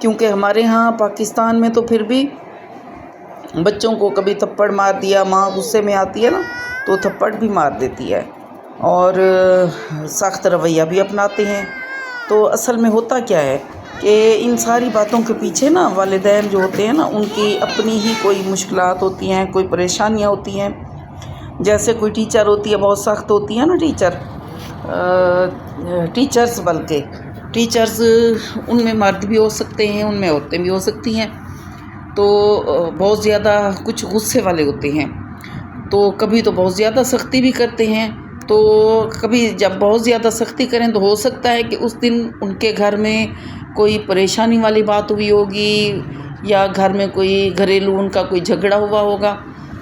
کیونکہ ہمارے ہاں پاکستان میں تو پھر بھی بچوں کو کبھی تھپڑ مار دیا، ماں غصے میں آتی ہے نا تو تھپڑ بھی مار دیتی ہے اور سخت رویہ بھی اپناتے ہیں۔ تو اصل میں ہوتا کیا ہے کہ ان ساری باتوں کے پیچھے نا والدین جو ہوتے ہیں نا ان کی اپنی ہی کوئی مشکلات ہوتی ہیں، کوئی پریشانیاں ہوتی ہیں۔ جیسے کوئی ٹیچر ہوتی ہے، بہت سخت ہوتی ہے نا ٹیچرز، بلکہ ٹیچرز ان میں مرد بھی ہو سکتے ہیں، ان میں عورتیں بھی ہو سکتی ہیں، تو بہت زیادہ کچھ غصے والے ہوتے ہیں، تو کبھی تو بہت زیادہ سختی بھی کرتے ہیں، تو کبھی جب بہت زیادہ سختی کریں تو ہو سکتا ہے کہ اس دن ان کے گھر میں کوئی پریشانی والی بات ہوئی ہوگی یا گھر میں کوئی گھریلو ان کا کوئی جھگڑا ہوا ہوگا،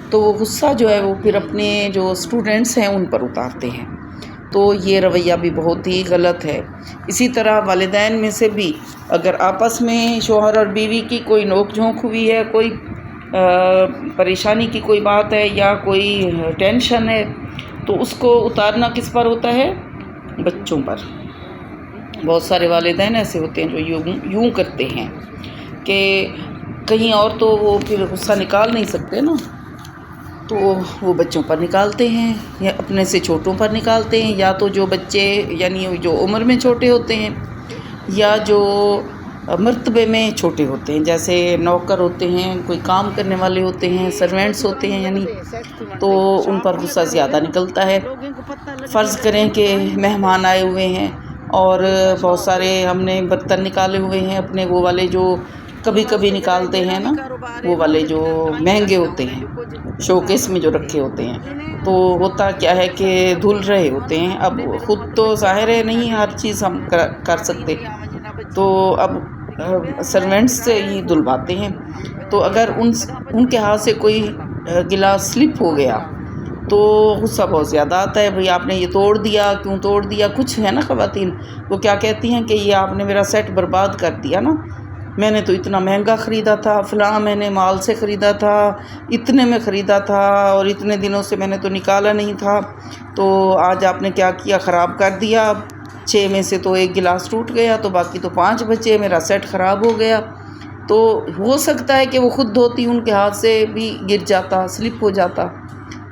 تو وہ غصہ جو ہے وہ پھر اپنے جو اسٹوڈنٹس ہیں ان پر اتارتے ہیں، تو یہ رویہ بھی بہت ہی غلط ہے۔ اسی طرح والدین میں سے بھی اگر آپس میں شوہر اور بیوی کی کوئی نوک جھونک ہوئی ہے، کوئی پریشانی کی کوئی بات ہے یا کوئی ٹینشن ہے، تو اس کو اتارنا کس پر ہوتا ہے؟ بچوں پر۔ بہت سارے والدین ایسے ہوتے ہیں جو یوں کرتے ہیں کہ کہیں اور تو وہ پھر غصہ نکال نہیں سکتے نا، تو وہ بچوں پر نکالتے ہیں یا اپنے سے چھوٹوں پر نکالتے ہیں، یا تو جو بچے یعنی جو عمر میں چھوٹے ہوتے ہیں یا جو مرتبے میں چھوٹے ہوتے ہیں، جیسے نوکر ہوتے ہیں، کوئی کام کرنے والے ہوتے ہیں، سرونٹس ہوتے ہیں، یعنی تو ان پر غصہ زیادہ نکلتا ہے۔ فرض کریں کہ مہمان آئے ہوئے ہیں اور بہت سارے ہم نے برتن نکالے ہوئے ہیں اپنے، وہ والے جو کبھی کبھی نکالتے ہیں نا، وہ والے جو مہنگے ہوتے ہیں شوکیس میں جو رکھے ہوتے ہیں، تو ہوتا کیا ہے کہ دھل رہے ہوتے ہیں۔ اب خود تو ظاہر ہے نہیں ہر چیز ہم کر سکتے، تو اب سرونٹس سے ہی دھلواتے ہیں، تو اگر ان کے ہاتھ سے کوئی گلاس سلپ ہو گیا تو غصہ بہت زیادہ آتا ہے، بھئی آپ نے یہ توڑ دیا، کیوں توڑ دیا؟ کچھ ہے نا خواتین وہ کیا کہتی ہیں کہ یہ آپ نے میرا سیٹ برباد کر دیا نا، میں نے تو اتنا مہنگا خریدا تھا، فلاں میں نے مال سے خریدا تھا، اتنے میں خریدا تھا اور اتنے دنوں سے میں نے تو نکالا نہیں تھا، تو آج آپ نے کیا کیا؟ خراب کر دیا، 6 میں سے تو 1 گلاس ٹوٹ گیا تو باقی تو 5 بچے، میرا سیٹ خراب ہو گیا۔ تو ہو سکتا ہے کہ وہ خود دھوتی ان کے ہاتھ سے بھی گر جاتا، سلپ ہو جاتا،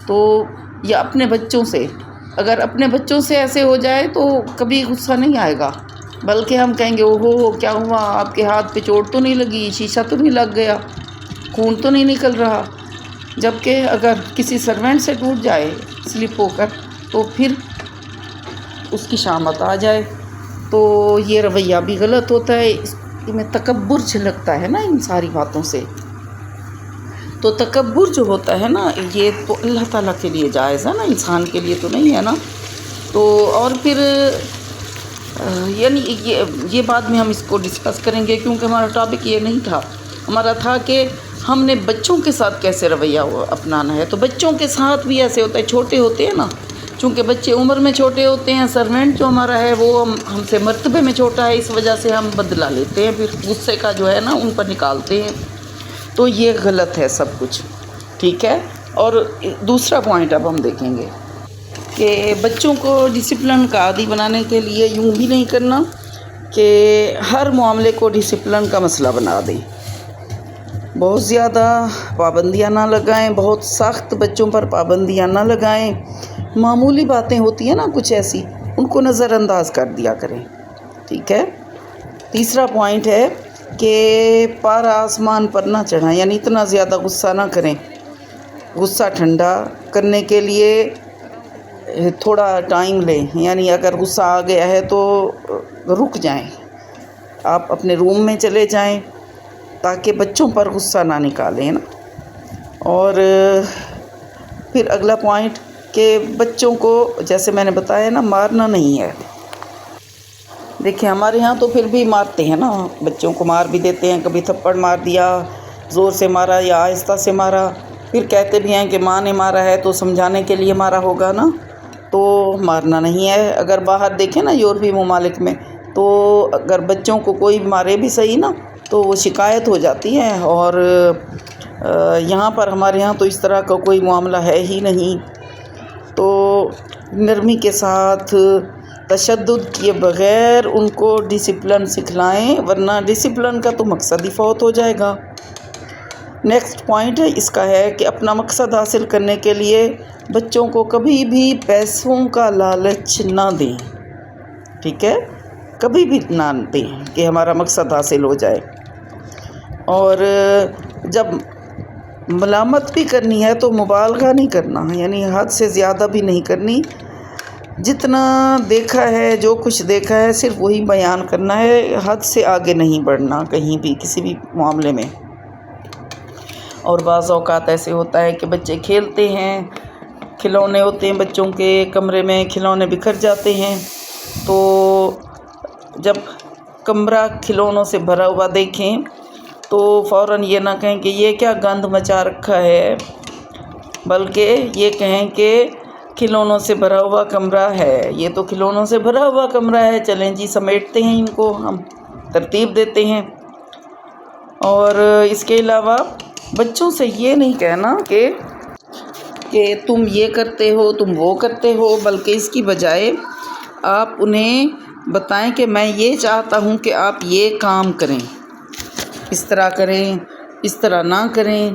تو یا اپنے بچوں سے، اگر اپنے بچوں سے ایسے ہو جائے تو کبھی غصہ نہیں آئے گا، بلکہ ہم کہیں گے اوہو کیا ہوا، آپ کے ہاتھ پہ چوٹ تو نہیں لگی، شیشہ تو نہیں لگ گیا، خون تو نہیں نکل رہا؟ جبکہ اگر کسی سرونٹ سے ٹوٹ جائے سلپ ہو کر تو پھر اس کی شامت آ جائے، تو یہ رویہ بھی غلط ہوتا ہے، اس میں تکبر جھلکتا ہے نا ان ساری باتوں سے۔ تو تکبر جو ہوتا ہے نا یہ تو اللہ تعالیٰ کے لیے جائز ہے نا، انسان کے لیے تو نہیں ہے نا۔ تو اور پھر یعنی یہ بعد میں ہم اس کو ڈسکس کریں گے، کیونکہ ہمارا ٹاپک یہ نہیں تھا، ہمارا تھا کہ ہم نے بچوں کے ساتھ کیسے رویہ اپنانا ہے۔ تو بچوں کے ساتھ بھی ایسے ہوتا ہے، چھوٹے ہوتے ہیں نا، چونکہ بچے عمر میں چھوٹے ہوتے ہیں، سرونٹ جو ہمارا ہے وہ ہم سے مرتبے میں چھوٹا ہے، اس وجہ سے ہم بدلہ لیتے ہیں، پھر غصے کا جو ہے نا ان پر نکالتے ہیں، تو یہ غلط ہے سب کچھ، ٹھیک ہے۔ اور دوسرا پوائنٹ اب ہم دیکھیں گے کہ بچوں کو ڈسپلن کا عادی بنانے کے لیے یوں بھی نہیں کرنا کہ ہر معاملے کو ڈسپلن کا مسئلہ بنا دیں، بہت زیادہ پابندیاں نہ لگائیں، بہت سخت بچوں پر پابندیاں نہ لگائیں، معمولی باتیں ہوتی ہیں نا کچھ ایسی، ان کو نظر انداز کر دیا کریں، ٹھیک ہے۔ تیسرا پوائنٹ ہے کہ پارا آسمان پر نہ چڑھائیں، یعنی اتنا زیادہ غصہ نہ کریں، غصہ ٹھنڈا کرنے کے لیے تھوڑا ٹائم لیں، یعنی اگر غصہ آ گیا ہے تو رک جائیں، آپ اپنے روم میں چلے جائیں تاکہ بچوں پر غصہ نہ نکالیں نا۔ اور پھر اگلا پوائنٹ کہ بچوں کو جیسے میں نے بتایا نا مارنا نہیں ہے، دیکھیں ہمارے ہاں تو پھر بھی مارتے ہیں نا، بچوں کو مار بھی دیتے ہیں، کبھی تھپڑ مار دیا، زور سے مارا یا آہستہ سے مارا، پھر کہتے بھی ہیں کہ ماں نے مارا ہے تو سمجھانے کے لیے مارا ہوگا نا، تو مارنا نہیں ہے۔ اگر باہر دیکھیں نا یورپی ممالک میں تو اگر بچوں کو کوئی مارے بھی صحیح نا تو وہ شکایت ہو جاتی ہے، اور یہاں پر ہمارے یہاں تو اس طرح کا کوئی معاملہ ہے ہی نہیں، تو نرمی کے ساتھ تشدد کیے بغیر ان کو ڈسپلن سکھلائیں، ورنہ ڈسپلن کا تو مقصد ہی فوت ہو جائے گا۔ نیکسٹ پوائنٹ ہے اس کا ہے کہ اپنا مقصد حاصل کرنے کے لیے بچوں کو کبھی بھی پیسوں کا لالچ نہ دیں، ٹھیک ہے، کبھی بھی نہ دیں کہ ہمارا مقصد حاصل ہو جائے۔ اور جب ملامت بھی کرنی ہے تو مبالغہ نہیں کرنا، یعنی حد سے زیادہ بھی نہیں کرنی، جتنا دیکھا ہے، جو کچھ دیکھا ہے صرف وہی بیان کرنا ہے، حد سے آگے نہیں بڑھنا کہیں بھی کسی بھی معاملے میں۔ اور بعض اوقات ایسے ہوتا ہے کہ بچے کھیلتے ہیں، کھلونے ہوتے ہیں بچوں کے کمرے میں، کھلونے بکھر جاتے ہیں، تو جب کمرہ کھلونوں سے بھرا ہوا دیکھیں تو فوراً یہ نہ کہیں کہ یہ کیا گند مچا رکھا ہے، بلکہ یہ کہیں کہ کھلونوں سے بھرا ہوا کمرہ ہے، یہ تو کھلونوں سے بھرا ہوا کمرہ ہے، چلیں جی سمیٹتے ہیں ان کو، ہم ترتیب دیتے ہیں۔ اور اس کے علاوہ بچوں سے یہ نہیں کہنا کہ تم یہ کرتے ہو، تم وہ کرتے ہو، بلکہ اس کی بجائے آپ انہیں بتائیں کہ میں یہ چاہتا ہوں کہ آپ یہ کام کریں، اس طرح کریں، اس طرح نہ کریں۔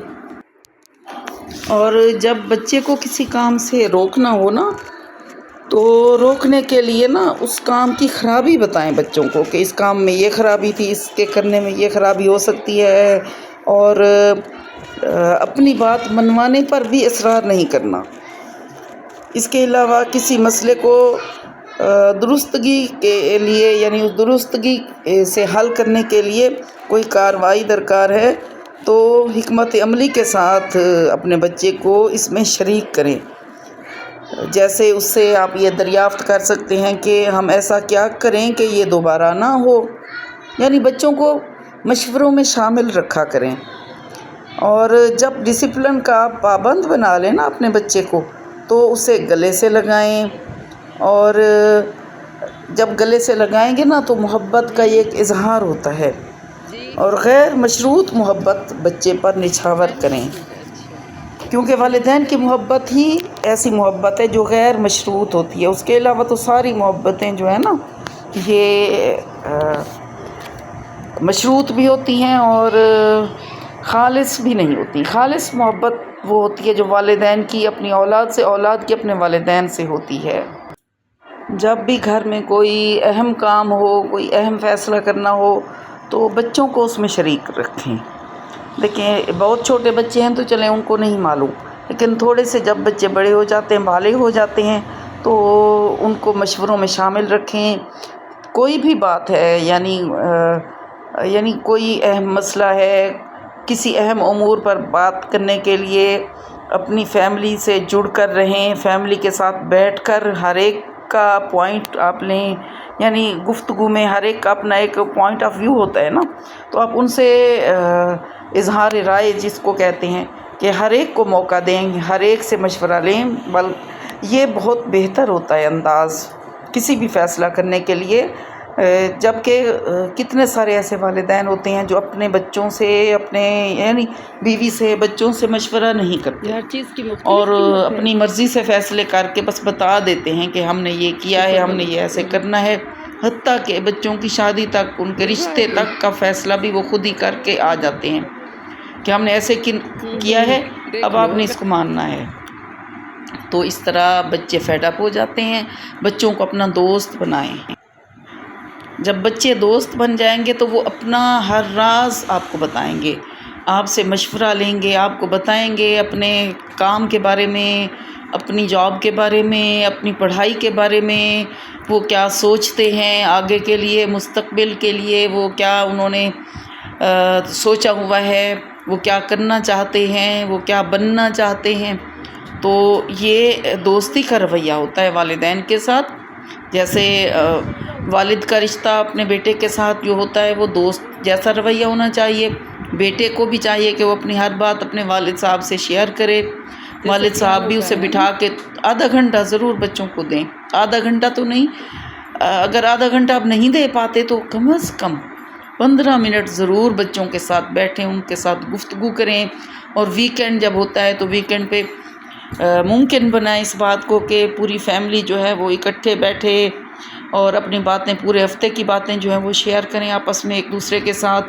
اور جب بچے کو کسی کام سے روکنا ہو نا، تو روکنے کے لیے نا اس کام کی خرابی بتائیں بچوں کو کہ اس کام میں یہ خرابی تھی، اس کے کرنے میں یہ خرابی ہو سکتی ہے، اور اپنی بات منوانے پر بھی اصرار نہیں کرنا۔ اس کے علاوہ کسی مسئلے کو درستگی کے لیے، یعنی اس درستگی سے حل کرنے کے لیے کوئی کارروائی درکار ہے تو حکمت عملی کے ساتھ اپنے بچے کو اس میں شریک کریں۔ جیسے اس سے آپ یہ دریافت کر سکتے ہیں کہ ہم ایسا کیا کریں کہ یہ دوبارہ نہ ہو، یعنی بچوں کو مشوروں میں شامل رکھا کریں۔ اور جب ڈسپلن کا آپ پابند بنا لیں نا اپنے بچے کو، تو اسے گلے سے لگائیں، اور جب گلے سے لگائیں گے نا تو محبت کا ایک اظہار ہوتا ہے، اور غیر مشروط محبت بچے پر نچھاور کریں، کیونکہ والدین کی محبت ہی ایسی محبت ہے جو غیر مشروط ہوتی ہے۔ اس کے علاوہ تو ساری محبتیں جو ہیں نا یہ مشروط بھی ہوتی ہیں اور خالص بھی نہیں ہوتی۔ خالص محبت وہ ہوتی ہے جو والدین کی اپنی اولاد سے، اولاد کی اپنے والدین سے ہوتی ہے۔ جب بھی گھر میں کوئی اہم کام ہو، کوئی اہم فیصلہ کرنا ہو تو بچوں کو اس میں شریک رکھیں۔ دیکھیں بہت چھوٹے بچے ہیں تو چلیں ان کو نہیں معلوم، لیکن تھوڑے سے جب بچے بڑے ہو جاتے ہیں، بالغ ہو جاتے ہیں، تو ان کو مشوروں میں شامل رکھیں۔ کوئی بھی بات ہے، یعنی کوئی اہم مسئلہ ہے، کسی اہم امور پر بات کرنے کے لیے اپنی فیملی سے جڑ کر رہیں، فیملی کے ساتھ بیٹھ کر ہر ایک کا پوائنٹ آپ لیں، یعنی گفتگو میں ہر ایک کا اپنا ایک پوائنٹ آف ویو ہوتا ہے نا، تو آپ ان سے اظہار رائے جس کو کہتے ہیں کہ ہر ایک کو موقع دیں، ہر ایک سے مشورہ لیں، یہ بہت بہتر ہوتا ہے انداز کسی بھی فیصلہ کرنے کے لیے۔ جبکہ کتنے سارے ایسے والدین ہوتے ہیں جو اپنے بچوں سے، اپنے یعنی بیوی سے، بچوں سے مشورہ نہیں کرتے، ہر چیز کی اور اپنی مرضی سے فیصلے کر کے بس بتا دیتے ہیں کہ ہم نے یہ کیا ہے، ہم نے یہ ایسے کرنا ہے، حتیٰ کہ بچوں کی شادی تک، ان کے رشتے تک کا فیصلہ بھی وہ خود ہی کر کے آ جاتے ہیں کہ ہم نے ایسے کیا ہے، اب آپ نے اس کو ماننا ہے۔ تو اس طرح بچے فیڈ اپ ہو جاتے ہیں۔ بچوں کو اپنا دوست بنائیں۔ جب بچے دوست بن جائیں گے تو وہ اپنا ہر راز آپ کو بتائیں گے، آپ سے مشورہ لیں گے، آپ کو بتائیں گے اپنے کام کے بارے میں، اپنی جاب کے بارے میں، اپنی پڑھائی کے بارے میں، وہ کیا سوچتے ہیں آگے کے لیے، مستقبل کے لیے، وہ کیا انہوں نے سوچا ہوا ہے، وہ کیا کرنا چاہتے ہیں، وہ کیا بننا چاہتے ہیں۔ تو یہ دوستی کا رویہ ہوتا ہے والدین کے ساتھ۔ جیسے والد کا رشتہ اپنے بیٹے کے ساتھ جو ہوتا ہے وہ دوست جیسا رویہ ہونا چاہیے۔ بیٹے کو بھی چاہیے کہ وہ اپنی ہر بات اپنے والد صاحب سے شیئر کرے، والد صاحب بھی اسے بٹھا کے آدھا گھنٹہ ضرور بچوں کو دیں، آدھا گھنٹہ تو نہیں، اگر آدھا گھنٹہ آپ نہیں دے پاتے تو کم از کم 15 منٹ ضرور بچوں کے ساتھ بیٹھیں، ان کے ساتھ گفتگو کریں۔ اور ویکینڈ جب ہوتا ہے تو ویکینڈ پہ ممکن بنائیں اس بات کو کہ پوری فیملی جو ہے وہ اکٹھے بیٹھے، اور اپنی باتیں پورے ہفتے کی باتیں جو ہیں وہ شیئر کریں آپس میں ایک دوسرے کے ساتھ.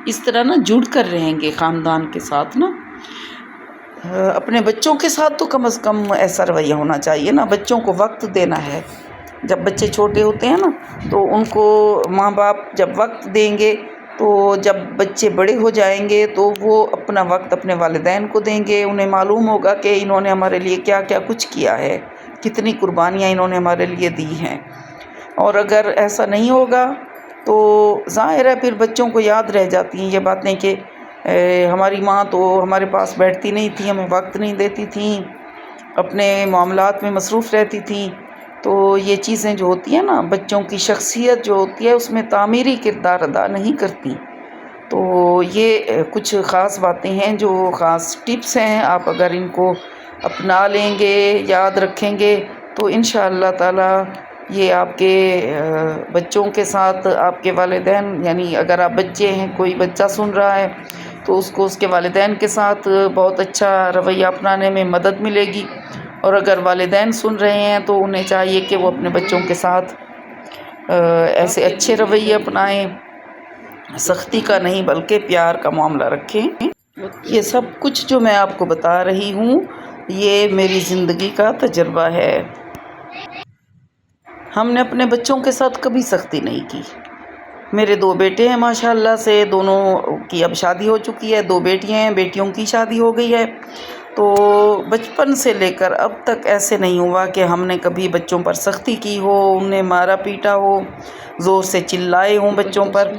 اس طرح نا جڑ کر رہیں گے خاندان کے ساتھ نا. اپنے بچوں کے ساتھ تو کم از کم ایسا رویہ ہونا چاہیے نا. بچوں کو وقت دینا ہے. جب بچے چھوٹے ہوتے ہیں نا تو ان کو ماں باپ جب وقت دیں گے تو جب بچے بڑے ہو جائیں گے تو وہ اپنا وقت اپنے والدین کو دیں گے. انہیں معلوم ہوگا کہ انہوں نے ہمارے لیے کیا کیا کچھ کیا ہے، کتنی قربانیاں انہوں نے ہمارے لیے دی ہیں. اور اگر ایسا نہیں ہوگا تو ظاہر ہے پھر بچوں کو یاد رہ جاتی ہیں یہ باتیں کہ ہماری ماں تو ہمارے پاس بیٹھتی نہیں تھی، ہمیں وقت نہیں دیتی تھیں، اپنے معاملات میں مصروف رہتی تھیں. تو یہ چیزیں جو ہوتی ہیں نا بچوں کی شخصیت جو ہوتی ہے اس میں تعمیری کردار ادا نہیں کرتی. تو یہ کچھ خاص باتیں ہیں جو خاص ٹپس ہیں. آپ اگر ان کو اپنا لیں گے، یاد رکھیں گے تو انشاءاللہ تعالی یہ آپ کے بچوں کے ساتھ آپ کے والدین، یعنی اگر آپ بچے ہیں، کوئی بچہ سن رہا ہے تو اس کو اس کے والدین کے ساتھ بہت اچھا رویہ اپنانے میں مدد ملے گی. اور اگر والدین سن رہے ہیں تو انہیں چاہیے کہ وہ اپنے بچوں کے ساتھ ایسے اچھے رویے اپنائیں، سختی کا نہیں بلکہ پیار کا معاملہ رکھیں. یہ سب کچھ جو میں آپ کو بتا رہی ہوں یہ میری زندگی کا تجربہ ہے. ہم نے اپنے بچوں کے ساتھ کبھی سختی نہیں کی. میرے 2 بیٹے ہیں ماشاءاللہ سے، دونوں کی اب شادی ہو چکی ہے. 2 بیٹیاں ہیں، بیٹیوں کی شادی ہو گئی ہے. تو بچپن سے لے کر اب تک ایسے نہیں ہوا کہ ہم نے کبھی بچوں پر سختی کی ہو، انہیں مارا پیٹا ہو، زور سے چلائے ہوں بچوں پر.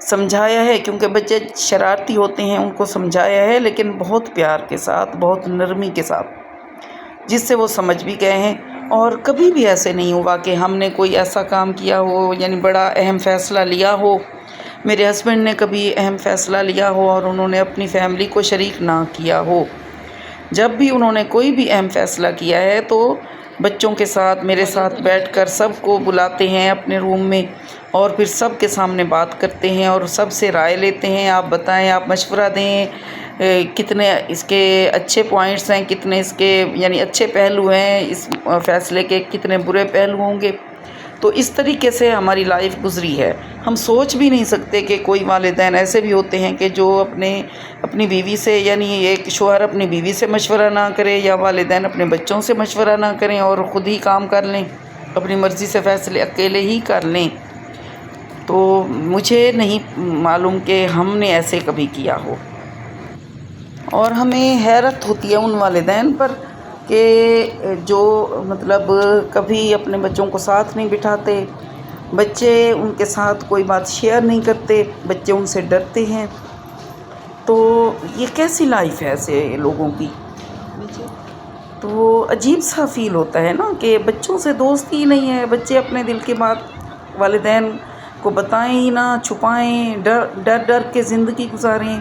سمجھایا ہے کیونکہ بچے شرارتی ہوتے ہیں، ان کو سمجھایا ہے لیکن بہت پیار کے ساتھ، بہت نرمی کے ساتھ، جس سے وہ سمجھ بھی گئے ہیں. اور کبھی بھی ایسے نہیں ہوا کہ ہم نے کوئی ایسا کام کیا ہو، یعنی بڑا اہم فیصلہ لیا ہو. میرے ہسبینڈ نے کبھی اہم فیصلہ لیا ہو اور انہوں نے اپنی فیملی کو شریک نہ کیا ہو. جب بھی انہوں نے کوئی بھی اہم فیصلہ کیا ہے تو بچوں کے ساتھ میرے ساتھ بیٹھ کر سب کو بلاتے ہیں اپنے روم میں اور پھر سب کے سامنے بات کرتے ہیں اور سب سے رائے لیتے ہیں. آپ بتائیں، آپ مشورہ دیں، کتنے اس کے اچھے پوائنٹس ہیں، کتنے اس کے یعنی اچھے پہلو ہیں، اس فیصلے کے کتنے برے پہلو ہوں گے. تو اس طریقے سے ہماری لائف گزری ہے. ہم سوچ بھی نہیں سکتے کہ کوئی والدین ایسے بھی ہوتے ہیں کہ جو اپنی بیوی سے، یعنی ایک شوہر اپنی بیوی سے مشورہ نہ کرے یا والدین اپنے بچوں سے مشورہ نہ کریں اور خود ہی کام کر لیں، اپنی مرضی سے فیصلے اکیلے ہی کر لیں. تو مجھے نہیں معلوم کہ ہم نے ایسے کبھی کیا ہو. اور ہمیں حیرت ہوتی ہے ان والدین پر کہ جو مطلب کبھی اپنے بچوں کو ساتھ نہیں بٹھاتے، بچے ان کے ساتھ کوئی بات شیئر نہیں کرتے، بچے ان سے ڈرتے ہیں. تو یہ کیسی لائف ہے ایسے لوگوں کی؟ تو عجیب سا فیل ہوتا ہے نا کہ بچوں سے دوستی ہی نہیں ہے. بچے اپنے دل کی بات والدین کو بتائیں ہی نہ، چھپائیں، ڈر کے زندگی گزاریں.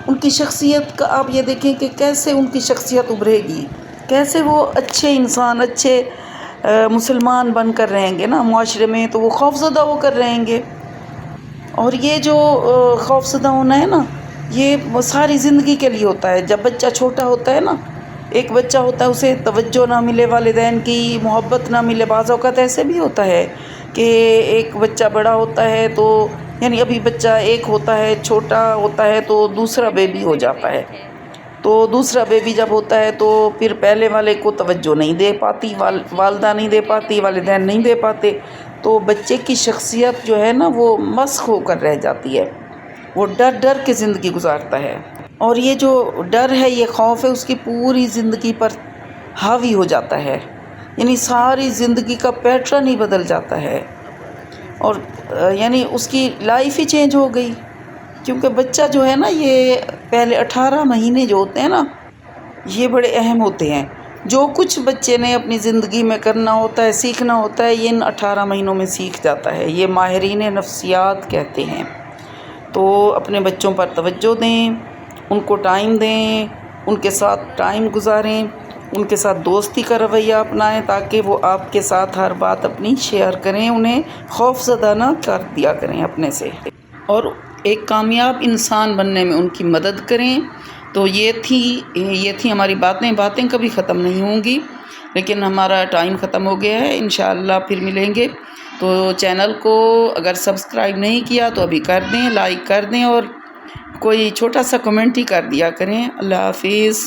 ان کی شخصیت کا آپ یہ دیکھیں کہ کیسے ان کی شخصیت ابھرے گی، کیسے وہ اچھے انسان، اچھے مسلمان بن کر رہیں گے نا معاشرے میں. تو وہ خوفزدہ ہو کر رہیں گے. اور یہ جو خوفزدہ ہونا ہے نا یہ ساری زندگی کے لیے ہوتا ہے. جب بچہ چھوٹا ہوتا ہے نا، ایک بچہ ہوتا ہے اسے توجہ نہ ملے، والدین کی محبت نہ ملے. بعض اوقات ایسے بھی ہوتا ہے کہ ایک بچہ بڑا ہوتا ہے تو یعنی ابھی بچہ ایک ہوتا ہے، چھوٹا ہوتا ہے تو دوسرا بیبی ہو جاتا ہے. تو دوسرا بیبی جب ہوتا ہے تو پھر پہلے والے کو توجہ نہیں دے پاتی، والدہ نہیں دے پاتی، والدین نہیں دے پاتے. تو بچے کی شخصیت جو ہے نا وہ مسخ ہو کر رہ جاتی ہے. وہ ڈر کے زندگی گزارتا ہے. اور یہ جو ڈر ہے، یہ خوف ہے، اس کی پوری زندگی پر حاوی ہو جاتا ہے. یعنی ساری زندگی کا پیٹرن ہی بدل جاتا ہے اور یعنی اس کی لائف ہی چینج ہو گئی. کیونکہ بچہ جو ہے نا یہ پہلے 18 مہینے جو ہوتے ہیں نا یہ بڑے اہم ہوتے ہیں. جو کچھ بچے نے اپنی زندگی میں کرنا ہوتا ہے، سیکھنا ہوتا ہے، یہ ان 18 مہینوں میں سیکھ جاتا ہے. یہ ماہرین نفسیات کہتے ہیں. تو اپنے بچوں پر توجہ دیں، ان کو ٹائم دیں، ان کے ساتھ ٹائم گزاریں، ان کے ساتھ دوستی کا رویہ اپنائیں تاکہ وہ آپ کے ساتھ ہر بات اپنی شیئر کریں. انہیں خوف زدہ نہ کر دیا کریں اپنے سے، اور ایک کامیاب انسان بننے میں ان کی مدد کریں. تو یہ تھی ہماری باتیں کبھی ختم نہیں ہوں گی. لیکن ہمارا ٹائم ختم ہو گیا ہے. انشاءاللہ پھر ملیں گے. تو چینل کو اگر سبسکرائب نہیں کیا تو ابھی کر دیں، لائک کر دیں اور کوئی چھوٹا سا کمنٹ ہی کر دیا کریں. اللہ حافظ.